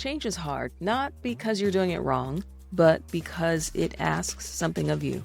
Change is hard, not because you're doing it wrong, but because it asks something of you.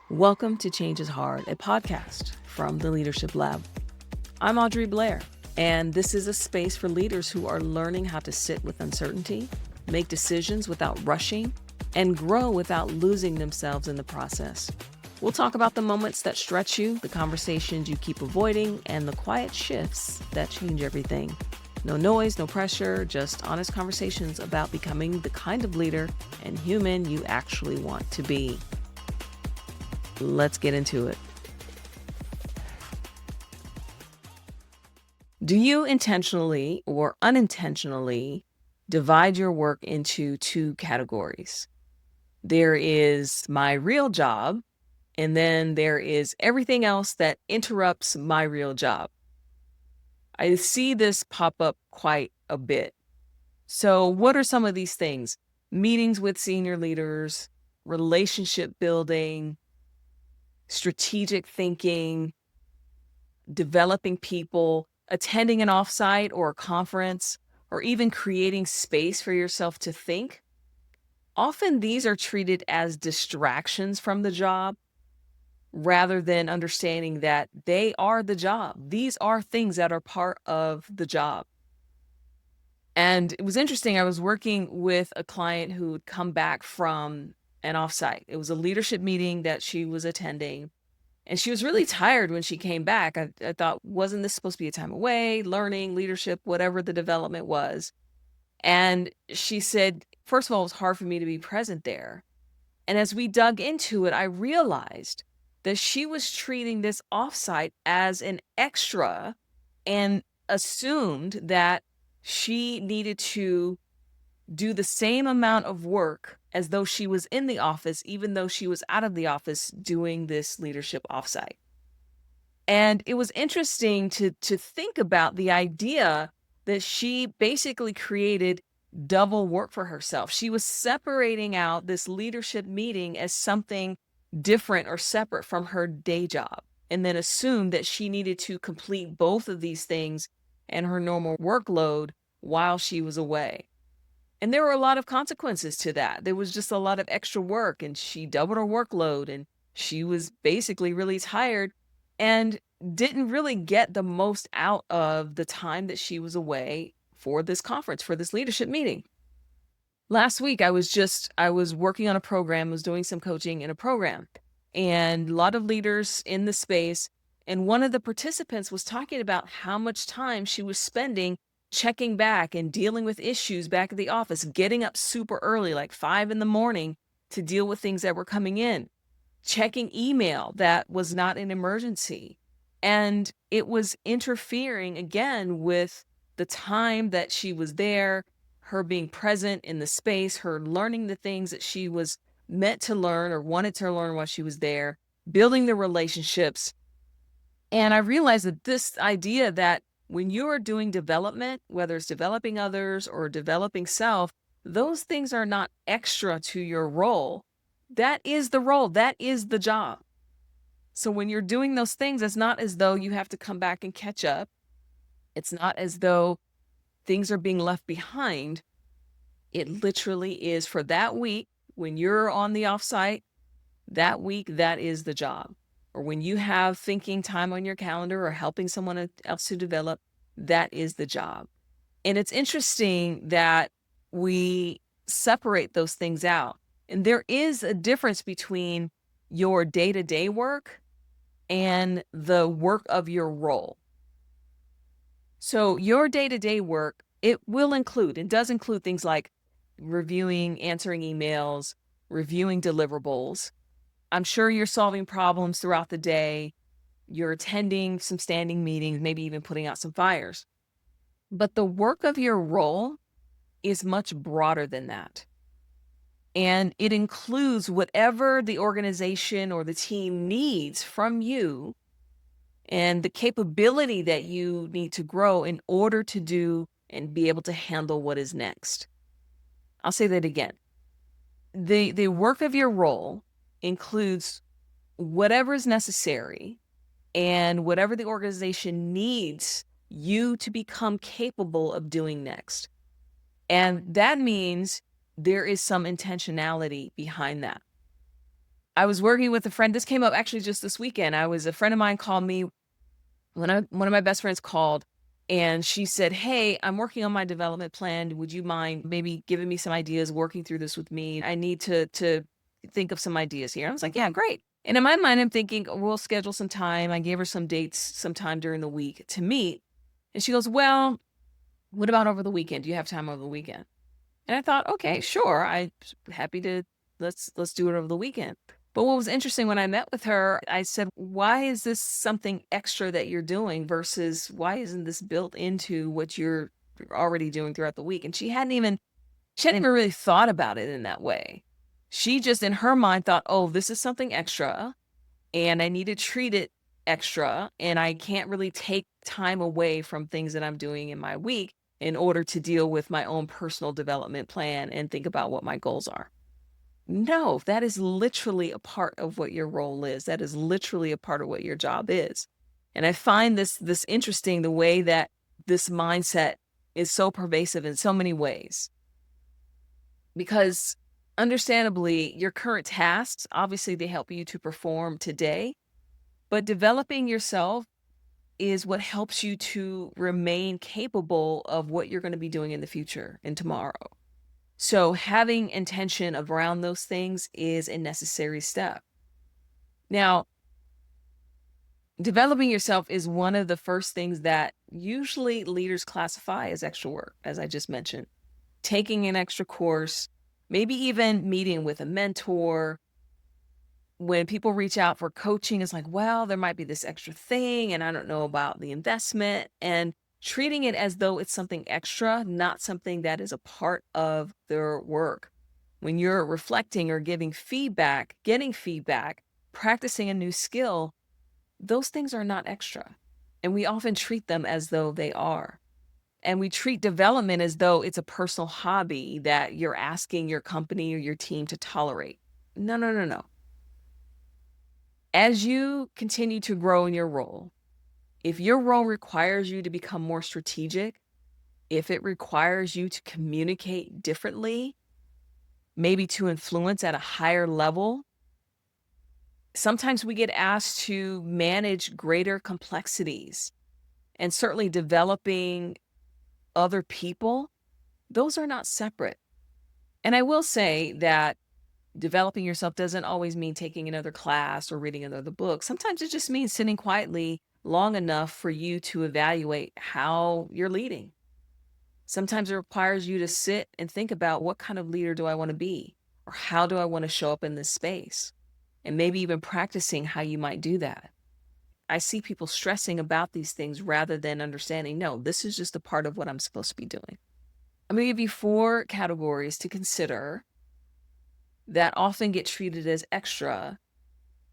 Welcome to Change is Hard, a podcast from the Leadership Lab. I'm Audrey Blair, and this is a space for leaders who are learning how to sit with uncertainty, make decisions without rushing, and grow without losing themselves in the process. We'll talk about the moments that stretch you, the conversations you keep avoiding, and the quiet shifts that change everything. No noise, no pressure, just honest conversations about becoming the kind of leader and human you actually want to be. Let's get into it. Do you intentionally or unintentionally divide your work into two categories? There is my real job, and then there is everything else that interrupts my real job. I see this pop up quite a bit. So what are some of these things? Meetings with senior leaders, relationship building, strategic thinking, developing people, attending an offsite or a conference, or even creating space for yourself to think. Often these are treated as distractions from the job, rather than understanding that they are the job. These are things that are part of the job. And it was interesting. I was working with a client who had come back from an offsite. It was a leadership meeting that she was attending. And she was really tired when she came back. I thought, wasn't this supposed to be a time away, learning, leadership, whatever the development was? And she said, first of all, it was hard for me to be present there. And as we dug into it, I realized that she was treating this offsite as an extra and assumed that she needed to do the same amount of work as though she was in the office, even though she was out of the office doing this leadership offsite. And it was interesting to think about the idea that she basically created double work for herself. She was separating out this leadership meeting as something different or separate from her day job, and then assumed that she needed to complete both of these things and her normal workload while she was away. And there were a lot of consequences to that. There was just a lot of extra work, and she doubled her workload, and she was basically really tired and didn't really get the most out of the time that she was away for this conference, for this leadership meeting. Last week, I was working on a program, was doing some coaching in a program, and a lot of leaders in the space. And one of the participants was talking about how much time she was spending checking back and dealing with issues back at the office, getting up super early, like 5 a.m, to deal with things that were coming in, checking email that was not an emergency. And it was interfering again with the time that she was there, her being present in the space, her learning the things that she was meant to learn or wanted to learn while she was there, building the relationships. And I realized that this idea that when you're doing development, whether it's developing others or developing self, those things are not extra to your role. That is the role. That is the job. So when you're doing those things, it's not as though you have to come back and catch up. It's not as though things are being left behind. It literally is for that week. When you're on the offsite, that week, that is the job. Or when you have thinking time on your calendar or helping someone else to develop, that is the job. And it's interesting that we separate those things out. And there is a difference between your day-to-day work and the work of your role. So your day-to-day work, it does include things like reviewing, answering emails, reviewing deliverables. I'm sure you're solving problems throughout the day. You're attending some standing meetings, maybe even putting out some fires. But the work of your role is much broader than that. And it includes whatever the organization or the team needs from you and the capability that you need to grow in order to do and be able to handle what is next. I'll say that again. The work of your role includes whatever is necessary and whatever the organization needs you to become capable of doing next. And that means there is some intentionality behind that. I was working with a friend. This came up actually just this weekend. A friend of mine called me one of my best friends called, and she said, "Hey, I'm working on my development plan. Would you mind maybe giving me some ideas, working through this with me? I need to think of some ideas here." I was like, "Yeah, great." And in my mind, I'm thinking, "We'll schedule some time." I gave her some dates sometime during the week to meet. And she goes, "Well, what about over the weekend? Do you have time over the weekend?" And I thought, "Okay, sure. I'm happy to let's do it over the weekend." But what was interesting when I met with her, I said, "Why is this something extra that you're doing versus why isn't this built into what you're already doing throughout the week?" And she hadn't even really thought about it in that way. She just in her mind thought, "Oh, this is something extra and I need to treat it extra, and I can't really take time away from things that I'm doing in my week in order to deal with my own personal development plan and think about what my goals are." No, that is literally a part of what your role is. That is literally a part of what your job is. And I find this interesting the way that this mindset is so pervasive in so many ways. Because understandably, your current tasks, obviously they help you to perform today, but developing yourself is what helps you to remain capable of what you're going to be doing in the future and tomorrow. So having intention around those things is a necessary step. Now, developing yourself is one of the first things that usually leaders classify as extra work, as I just mentioned. Taking an extra course, maybe even meeting with a mentor. When people reach out for coaching, it's like, well, there might be this extra thing, and I don't know about the investment. And treating it as though it's something extra, not something that is a part of their work. When you're reflecting or giving feedback, getting feedback, practicing a new skill, those things are not extra. And we often treat them as though they are. And we treat development as though it's a personal hobby that you're asking your company or your team to tolerate. No, no, no, no. As you continue to grow in your role, if your role requires you to become more strategic, if it requires you to communicate differently, maybe to influence at a higher level, sometimes we get asked to manage greater complexities and certainly developing other people. Those are not separate. And I will say that developing yourself doesn't always mean taking another class or reading another book. Sometimes it just means sitting quietly long enough for you to evaluate how you're leading. Sometimes it requires you to sit and think about, what kind of leader do I want to be? Or how do I want to show up in this space? And maybe even practicing how you might do that. I see people stressing about these things rather than understanding, no, this is just a part of what I'm supposed to be doing. I'm going to give you 4 categories to consider that often get treated as extra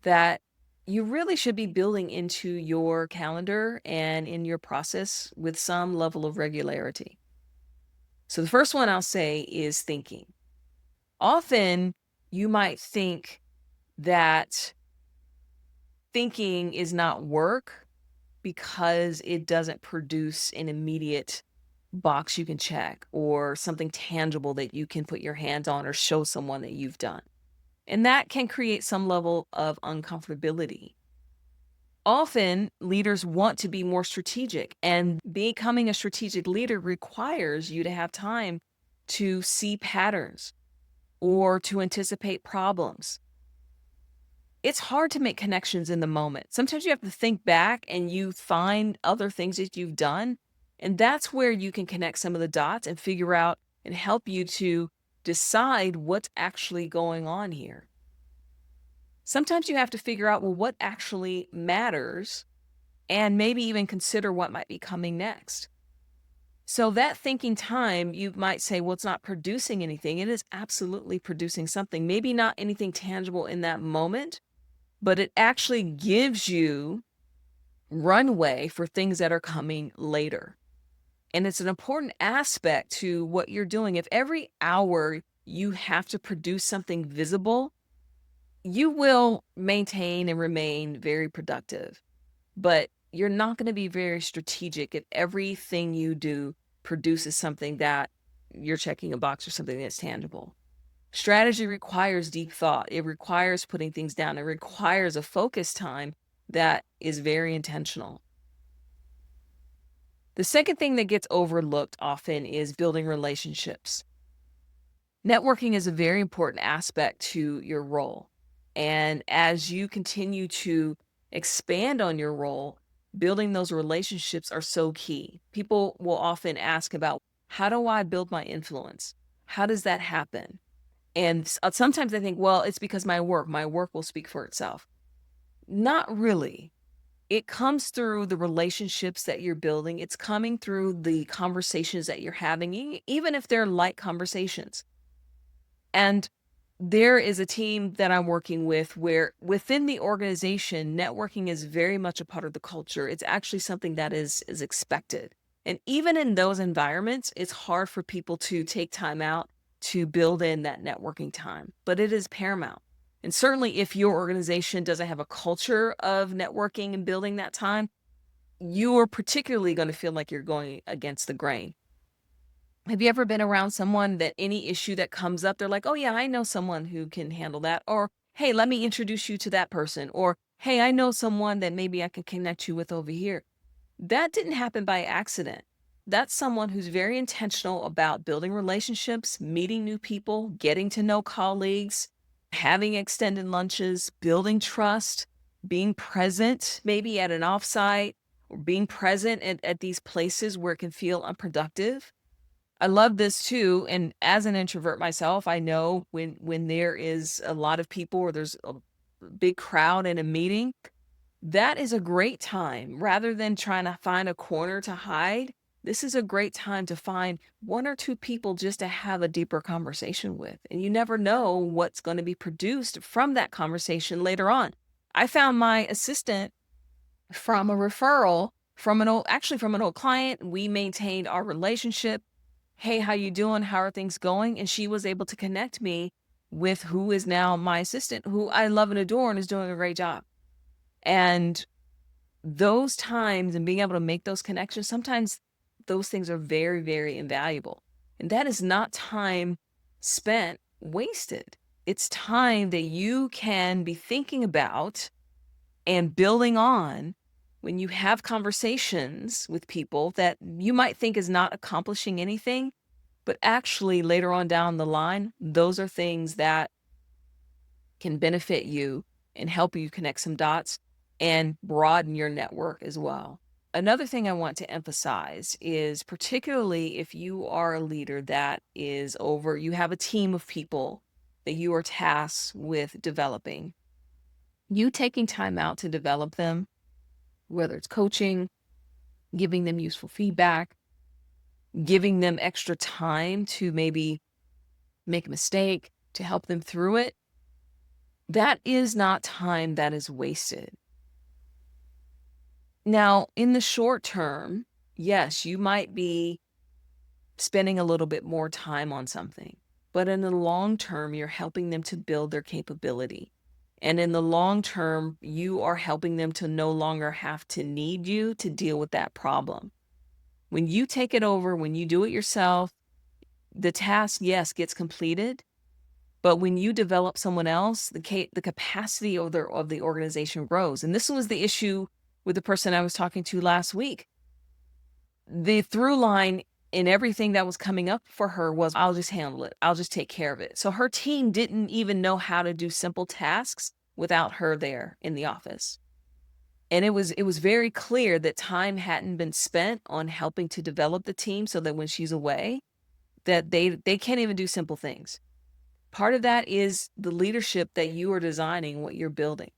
that you really should be building into your calendar and in your process with some level of regularity. So the first one I'll say is thinking. Often you might think that thinking is not work because it doesn't produce an immediate box you can check or something tangible that you can put your hands on or show someone that you've done. And that can create some level of uncomfortability. Often, leaders want to be more strategic, and becoming a strategic leader requires you to have time to see patterns or to anticipate problems. It's hard to make connections in the moment. Sometimes you have to think back and you find other things that you've done, and that's where you can connect some of the dots and figure out and help you to decide what's actually going on here. Sometimes you have to figure out, well, what actually matters and maybe even consider what might be coming next. So that thinking time, you might say, well, it's not producing anything. It is absolutely producing something. Maybe not anything tangible in that moment, but it actually gives you runway for things that are coming later. And it's an important aspect to what you're doing. If every hour you have to produce something visible, you will maintain and remain very productive, but you're not going to be very strategic if everything you do produces something that you're checking a box or something that's tangible. Strategy requires deep thought. It requires putting things down. It requires a focus time that is very intentional. The second thing that gets overlooked often is building relationships. Networking is a very important aspect to your role. And as you continue to expand on your role, building those relationships are so key. People will often ask about, how do I build my influence? How does that happen? And sometimes I think, well, it's because my work will speak for itself. Not really. It comes through the relationships that you're building. It's coming through the conversations that you're having, even if they're light conversations. And there is a team that I'm working with where within the organization, networking is very much a part of the culture. It's actually something that is expected. And even in those environments, it's hard for people to take time out to build in that networking time, but it is paramount. And certainly if your organization doesn't have a culture of networking and building that time, you are particularly going to feel like you're going against the grain. Have you ever been around someone that any issue that comes up, they're like, "Oh yeah, I know someone who can handle that," or "Hey, let me introduce you to that person," or "Hey, I know someone that maybe I can connect you with over here." That didn't happen by accident. That's someone who's very intentional about building relationships, meeting new people, getting to know colleagues, having extended lunches, building trust, being present maybe at an offsite, or being present at these places where it can feel unproductive. I love this too, and as an introvert myself, I know when there is a lot of people or there's a big crowd in a meeting, that is a great time. Rather than trying to find a corner to hide, this is a great time to find one or two people just to have a deeper conversation with. And you never know what's going to be produced from that conversation later on. I found my assistant from a referral from from an old client. We maintained our relationship. "Hey, how you doing? How are things going?" And she was able to connect me with who is now my assistant, who I love and adore and is doing a great job. And those times and being able to make those connections, sometimes those things are very, very invaluable. And that is not time spent wasted. It's time that you can be thinking about and building on when you have conversations with people that you might think is not accomplishing anything, but actually later on down the line, those are things that can benefit you and help you connect some dots and broaden your network as well. Another thing I want to emphasize is particularly if you are a leader that is over, you have a team of people that you are tasked with developing, you taking time out to develop them, whether it's coaching, giving them useful feedback, giving them extra time to maybe make a mistake, to help them through it, that is not time that is wasted. Now, in the short term, yes, you might be spending a little bit more time on something, but in the long term, you're helping them to build their capability. And in the long term, you are helping them to no longer have to need you to deal with that problem. When you take it over, when you do it yourself, the task, yes, gets completed. But when you develop someone else, the capacity of the organization grows. And this was the issue with the person I was talking to last week. The through line in everything that was coming up for her was, "I'll just handle it. I'll just take care of it." So her team didn't even know how to do simple tasks without her there in the office. And it was very clear that time hadn't been spent on helping to develop the team so that when she's away, that they can't even do simple things. Part of that is the leadership that you are designing, what you're building.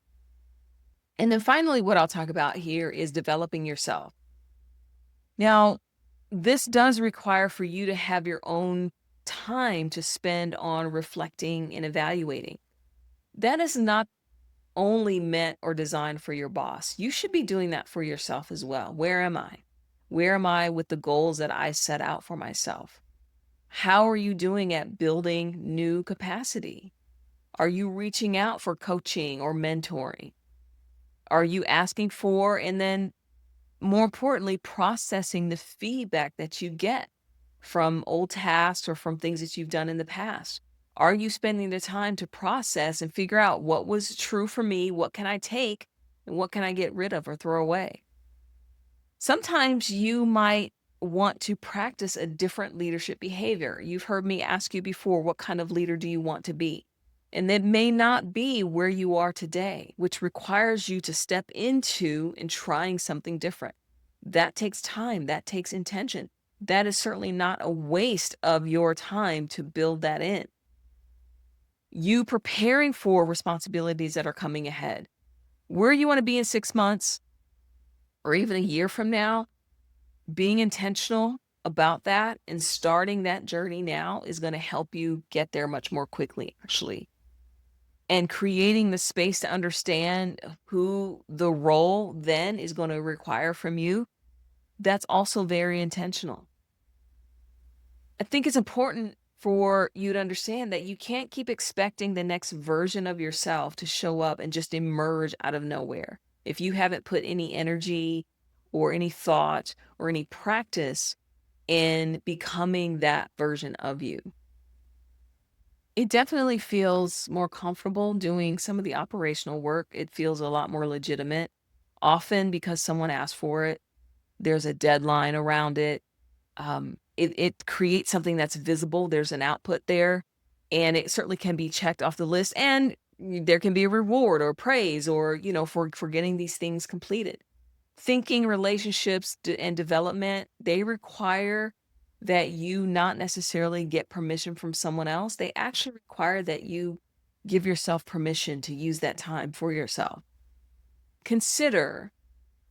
And then finally, what I'll talk about here is developing yourself. Now, this does require for you to have your own time to spend on reflecting and evaluating. That is not only meant or designed for your boss. You should be doing that for yourself as well. Where am I? Where am I with the goals that I set out for myself? How are you doing at building new capacity? Are you reaching out for coaching or mentoring? Are you asking for and then, more importantly, processing the feedback that you get from old tasks or from things that you've done in the past? Are you spending the time to process and figure out what was true for me? What can I take and what can I get rid of or throw away? Sometimes you might want to practice a different leadership behavior. You've heard me ask you before, what kind of leader do you want to be? And that may not be where you are today, which requires you to step into and trying something different. That takes time, that takes intention. That is certainly not a waste of your time to build that in. You preparing for responsibilities that are coming ahead. Where you want to be in 6 months or even a year from now, being intentional about that and starting that journey now is going to help you get there much more quickly, actually. And creating the space to understand who the role then is going to require from you, that's also very intentional. I think it's important for you to understand that you can't keep expecting the next version of yourself to show up and just emerge out of nowhere. If you haven't put any energy or any thought or any practice in becoming that version of you. It definitely feels more comfortable doing some of the operational work. It feels a lot more legitimate, often because someone asked for it. There's a deadline around it. It creates something that's visible. There's an output there, and it certainly can be checked off the list. And there can be a reward or praise, or for getting these things completed. Thinking relationships and development, they require that you not necessarily get permission from someone else. They actually require that you give yourself permission to use that time for yourself. Consider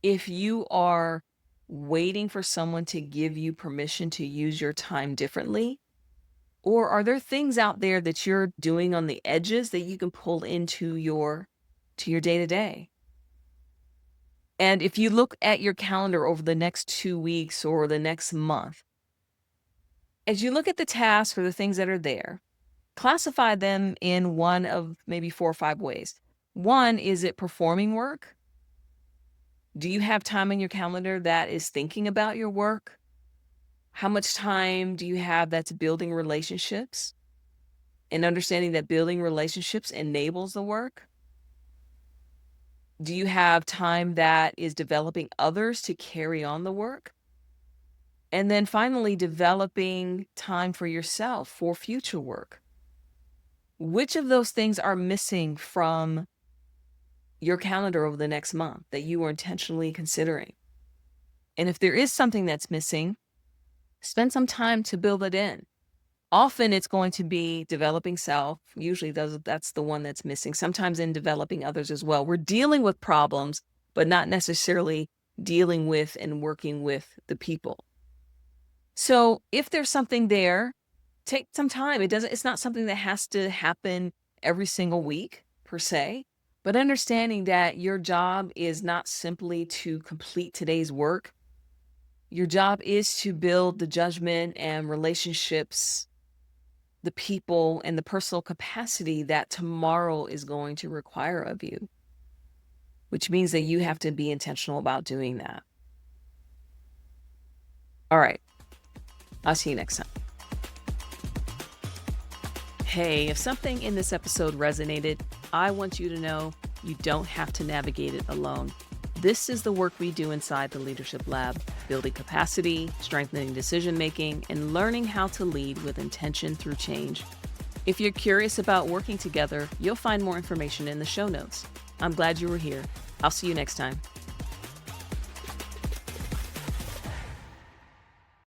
if you are waiting for someone to give you permission to use your time differently, or are there things out there that you're doing on the edges that you can pull into your day-to-day? And if you look at your calendar over the next 2 weeks or the next month, as you look at the tasks or the things that are there, classify them in one of maybe 4 or 5 ways. One, is it performing work? Do you have time in your calendar that is thinking about your work? How much time do you have that's building relationships and understanding that building relationships enables the work? Do you have time that is developing others to carry on the work? And then finally, developing time for yourself for future work. Which of those things are missing from your calendar over the next month that you are intentionally considering? And if there is something that's missing, spend some time to build it in. Often it's going to be developing self. Usually that's the one that's missing. Sometimes in developing others as well. We're dealing with problems, but not necessarily dealing with and working with the people. So if there's something there, take some time. It's not something that has to happen every single week per se, but understanding that your job is not simply to complete today's work. Your job is to build the judgment and relationships, the people and the personal capacity that tomorrow is going to require of you, which means that you have to be intentional about doing that. All right. I'll see you next time. Hey, if something in this episode resonated, I want you to know you don't have to navigate it alone. This is the work we do inside the Leadership Lab, building capacity, strengthening decision-making, and learning how to lead with intention through change. If you're curious about working together, you'll find more information in the show notes. I'm glad you were here. I'll see you next time.